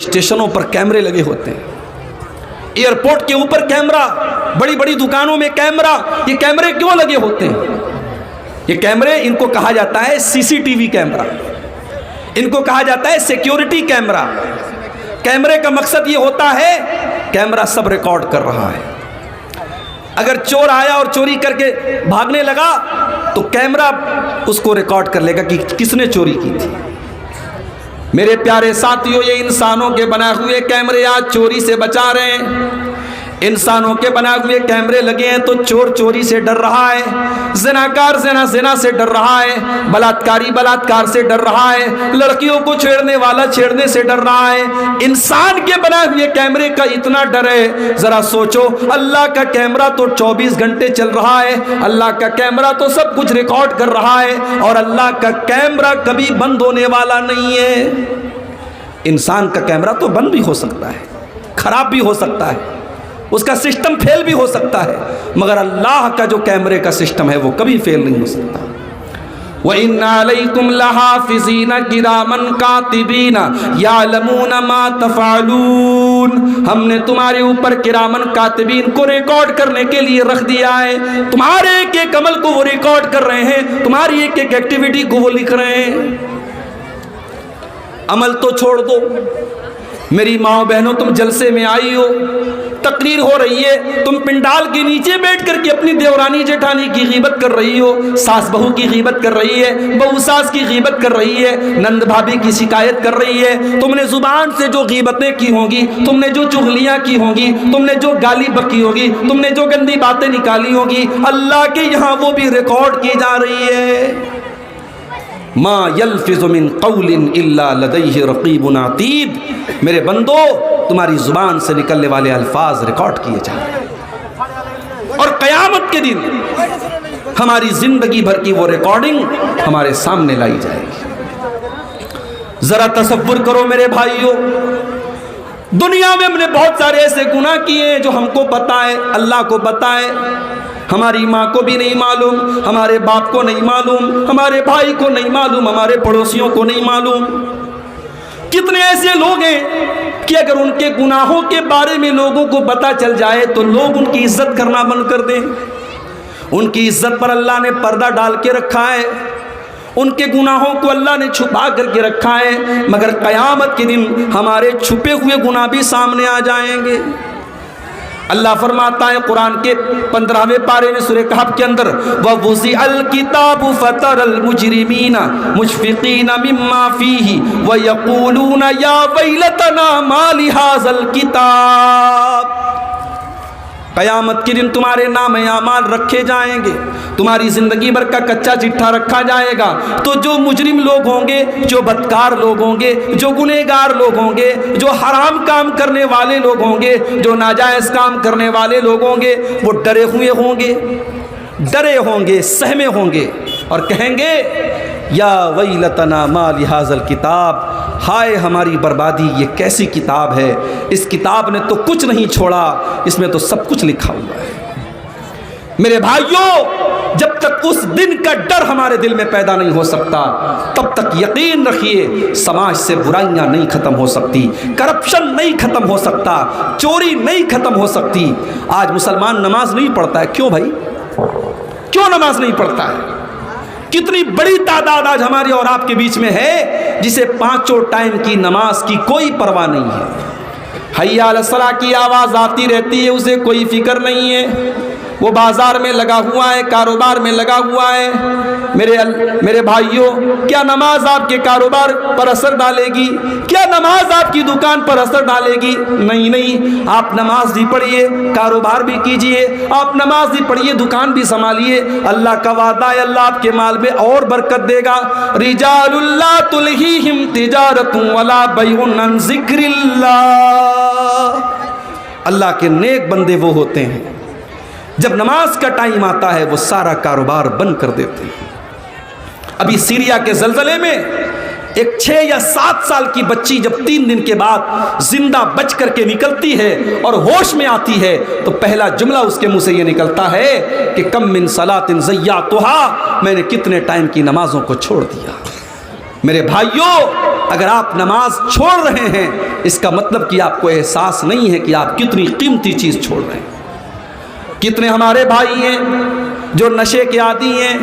اسٹیشنوں پر کیمرے لگے ہوتے ہیں، ایئرپورٹ کے اوپر کیمرہ، بڑی بڑی دکانوں میں کیمرہ۔ یہ کیمرے کیوں لگے ہوتے ہیں؟ یہ کیمرے، ان کو کہا جاتا ہے سی سی ٹی وی کیمرہ، ان کو کہا جاتا ہے سیکیورٹی کیمرہ۔ کیمرے کا مقصد یہ ہوتا ہے کیمرہ سب ریکارڈ کر رہا ہے۔ اگر چور آیا اور چوری کر کے بھاگنے لگا تو کیمرہ اس کو ریکارڈ کر لے گا کہ کس نے چوری کی تھی۔ میرے پیارے ساتھیوں، یہ انسانوں کے بنائے ہوئے کیمرے آج چوری سے بچا رہے ہیں۔ انسانوں کے بنائے ہوئے کیمرے لگے ہیں تو چور چوری سے ڈر رہا ہے، زناکار زنا سے ڈر رہا ہے، بلاتکاری بلاتکار سے ڈر رہا ہے، لڑکیوں کو چھیڑنے والا چھیڑنے سے ڈر رہا ہے۔ انسان کے بنائے ہوئے کیمرے کا اتنا ڈر ہے، ذرا سوچو، اللہ کا کیمرہ تو 24 گھنٹے چل رہا ہے، اللہ کا کیمرہ تو سب کچھ ریکارڈ کر رہا ہے، اور اللہ کا کیمرہ کبھی بند ہونے والا نہیں ہے۔ انسان کا کیمرہ تو بند بھی ہو سکتا ہے، خراب بھی ہو سکتا ہے، اس کا سسٹم فیل بھی ہو سکتا ہے، مگر اللہ کا جو کیمرے کا سسٹم ہے وہ کبھی فیل نہیں ہو سکتا۔ وَإِنَّ عَلَيْكُمْ لَحَافِظِينَ كِرَامًا كَاتِبِينَ يَعْلَمُونَ مَا تَفْعَلُونَ، ہم نے تمہارے اوپر کرامن کاتبین کو ریکارڈ کرنے کے لیے رکھ دیا ہے۔ تمہارے ایک ایک عمل کو وہ ریکارڈ کر رہے ہیں، تمہاری ایک ایک ایکٹیویٹی کو وہ لکھ رہے ہیں۔ عمل تو چھوڑ دو، میری ماں بہنوں، تم جلسے میں آئی ہو، تقریر ہو رہی ہے، تم پنڈال کے نیچے بیٹھ کر کے اپنی دیورانی جیٹھانی کی غیبت کر رہی ہو، ساس بہو کی غیبت کر رہی ہے، بہو ساس کی غیبت کر رہی ہے، نند بھابھی کی شکایت کر رہی ہے۔ تم نے زبان سے جو غیبتیں کی ہوں گی، تم نے جو چغلیاں کی ہوں گی، تم نے جو گالی بکی ہوگی، تم نے جو گندی باتیں نکالی ہوگی، اللہ کے یہاں وہ بھی ریکارڈ کی جا رہی ہے۔ ما یلفظ من قول الا لدیہ رقیب عتید، میرے بندو، تمہاری زبان سے نکلنے والے الفاظ ریکارڈ کیے جائیں، اور قیامت کے دن ہماری زندگی بھر کی وہ ریکارڈنگ ہمارے سامنے لائی جائے گی۔ ذرا تصور کرو میرے بھائیوں، دنیا میں ہم نے بہت سارے ایسے گناہ کیے ہیں جو ہم کو پتہ ہے، اللہ کو پتہ ہے، ہماری ماں کو بھی نہیں معلوم، ہمارے باپ کو نہیں معلوم، ہمارے بھائی کو نہیں معلوم، ہمارے پڑوسیوں کو نہیں معلوم۔ کتنے ایسے لوگ ہیں کہ اگر ان کے گناہوں کے بارے میں لوگوں کو پتہ چل جائے تو لوگ ان کی عزت کرنا بند کر دیں۔ ان کی عزت پر اللہ نے پردہ ڈال کے رکھا ہے، ان کے گناہوں کو اللہ نے چھپا کر کے رکھا ہے، مگر قیامت کے دن ہمارے چھپے ہوئے گناہ بھی سامنے آ جائیں گے۔ اللہ فرماتا ہے قرآن کے 15ویں پارے میں سورہ کہف کے اندر، وَوُضِعَ الْكِتَابُ فَتَرَى الْمُجْرِمِينَ مُشْفِقِينَ مِمَّا فِيهِ وَيَقُولُونَ يَا وَيْلَتَنَا مَا لِهَذَا الْكِتَابِ۔ قیامت کے دن تمہارے نام اعمال رکھے جائیں گے، تمہاری زندگی بھر کا کچا چٹھا رکھا جائے گا، تو جو مجرم لوگ ہوں گے، جو بدکار لوگ ہوں گے، جو گنہگار لوگ ہوں گے، جو حرام کام کرنے والے لوگ ہوں گے، جو ناجائز کام کرنے والے لوگ ہوں گے، وہ ڈرے ہوئے ہوں گے، ڈرے ہوں گے، سہمے ہوں گے، اور کہیں گے یا ویلتنا ما لہذا الکتاب، ہائے ہماری بربادی، یہ کیسی کتاب ہے، اس کتاب نے تو کچھ نہیں چھوڑا، اس میں تو سب کچھ لکھا ہوا ہے۔ میرے بھائیوں، جب تک اس دن کا ڈر ہمارے دل میں پیدا نہیں ہو سکتا، تب تک یقین رکھیے سماج سے برائیاں نہیں ختم ہو سکتی، کرپشن نہیں ختم ہو سکتا، چوری نہیں ختم ہو سکتی۔ آج مسلمان نماز نہیں پڑھتا ہے، کیوں بھائی؟ کیوں نماز نہیں پڑھتا ہے؟ کتنی بڑی تعداد آج ہماری اور آپ کے بیچ میں ہے جسے 5 ٹائم کی نماز کی کوئی پرواہ نہیں ہے، حی علی الصلاۃ کی آواز آتی رہتی ہے، اسے کوئی فکر نہیں ہے، وہ بازار میں لگا ہوا ہے، کاروبار میں لگا ہوا ہے۔ میرے بھائیوں، کیا نماز آپ کے کاروبار پر اثر ڈالے گی؟ کیا نماز آپ کی دکان پر اثر ڈالے گی؟ نہیں نہیں، آپ نماز بھی پڑھیے، کاروبار بھی کیجئے، آپ نماز بھی پڑھیے، دکان بھی سنبھالیے، اللہ کا وعدہ ہے اللہ آپ کے مال میں اور برکت دے گا۔ رجال لا تلہیہم تجارت ولا بیع عن ذکر اللہ، اللہ کے نیک بندے وہ ہوتے ہیں جب نماز کا ٹائم آتا ہے وہ سارا کاروبار بند کر دیتے ہیں۔ ابھی سیریا کے زلزلے میں ایک 6 یا 7 سال کی بچی جب 3 دن کے بعد زندہ بچ کر کے نکلتی ہے اور ہوش میں آتی ہے تو پہلا جملہ اس کے منہ سے یہ نکلتا ہے کہ کم من صلاۃ ضیعتھا، میں نے کتنے ٹائم کی نمازوں کو چھوڑ دیا۔ میرے بھائیوں، اگر آپ نماز چھوڑ رہے ہیں اس کا مطلب کہ آپ کو احساس نہیں ہے کہ آپ کتنی قیمتی چیز چھوڑ رہے ہیں۔ کتنے ہمارے بھائی ہیں جو نشے کے عادی ہیں،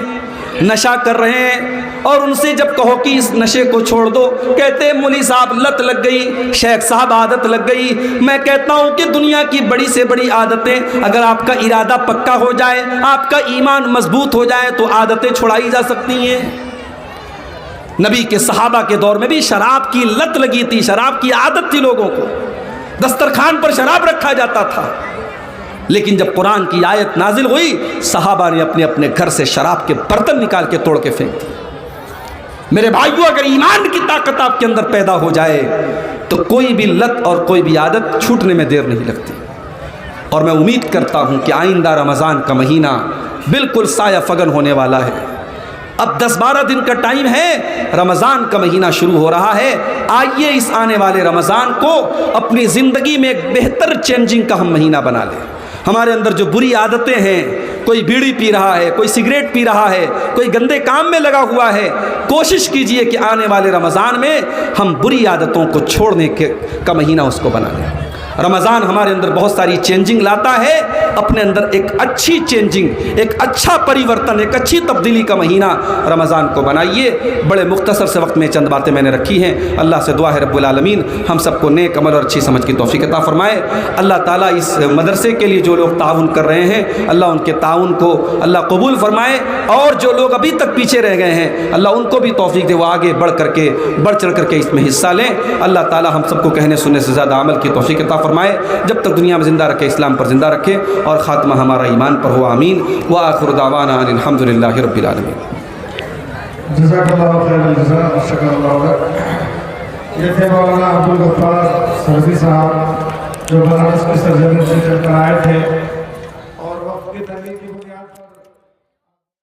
نشہ کر رہے ہیں، اور ان سے جب کہو کہ اس نشے کو چھوڑ دو، کہتے ہیں مولوی صاحب لت لگ گئی، شیخ صاحب عادت لگ گئی۔ میں کہتا ہوں کہ دنیا کی بڑی سے بڑی عادتیں اگر آپ کا ارادہ پکا ہو جائے، آپ کا ایمان مضبوط ہو جائے تو عادتیں چھڑائی جا سکتی ہیں۔ نبی کے صحابہ کے دور میں بھی شراب کی لت لگی تھی، شراب کی عادت تھی، لوگوں کو دسترخوان پر شراب رکھا جاتا تھا، لیکن جب قرآن کی آیت نازل ہوئی صحابہ نے اپنے اپنے گھر سے شراب کے برتن نکال کے توڑ کے پھینک دیے۔ میرے بھائیوں، اگر ایمان کی طاقت آپ کے اندر پیدا ہو جائے تو کوئی بھی لت اور کوئی بھی عادت چھوٹنے میں دیر نہیں لگتی۔ اور میں امید کرتا ہوں کہ آئندہ رمضان کا مہینہ بالکل سایہ فگن ہونے والا ہے۔ اب 10-12 دن کا ٹائم ہے، رمضان کا مہینہ شروع ہو رہا ہے۔ آئیے اس آنے والے رمضان کو اپنی زندگی میں ایک بہتر چینجنگ کا ہم مہینہ بنا لیں۔ ہمارے اندر جو بری عادتیں ہیں، کوئی بیڑی پی رہا ہے، کوئی سگریٹ پی رہا ہے، کوئی گندے کام میں لگا ہوا ہے، کوشش کیجئے کہ آنے والے رمضان میں ہم بری عادتوں کو چھوڑنے کا مہینہ اس کو بنا لیں۔ رمضان ہمارے اندر بہت ساری چینجنگ لاتا ہے، اپنے اندر ایک اچھی چینجنگ، ایک اچھا پریورتن، ایک اچھی تبدیلی کا مہینہ رمضان کو بنائیے۔ بڑے مختصر سے وقت میں چند باتیں میں نے رکھی ہیں۔ اللہ سے دعا ہے رب العالمین ہم سب کو نیک عمل اور اچھی سمجھ کی توفیق عطا فرمائے۔ اللہ تعالیٰ اس مدرسے کے لیے جو لوگ تعاون کر رہے ہیں اللہ ان کے تعاون کو اللہ قبول فرمائے، اور جو لوگ ابھی تک پیچھے رہ گئے ہیں اللہ ان کو بھی توفیق دے، وہ آگے بڑھ چڑھ کر کے اس میں حصہ لیں۔ اللہ تعالیٰ ہم سب کو کہنے سننے سے زیادہ عمل کی توفیق عطا فرمائے، جب تک دنیا میں زندہ رکھے اسلام پر زندہ رکھے، اور خاتمہ ہمارا ایمان پر ہو، آمین۔ وآخر دعوانا ان الحمد للہ رب العالمین۔ جزاک اللہ خیر الجزا، شکر اللہ لک۔ یہ تھے مولانا عبدالغفار سرزی صاحب جو بنارس کے سرزمین سے چل کر آئے تھے، اور وقت کی تحریک کی بنیاد پر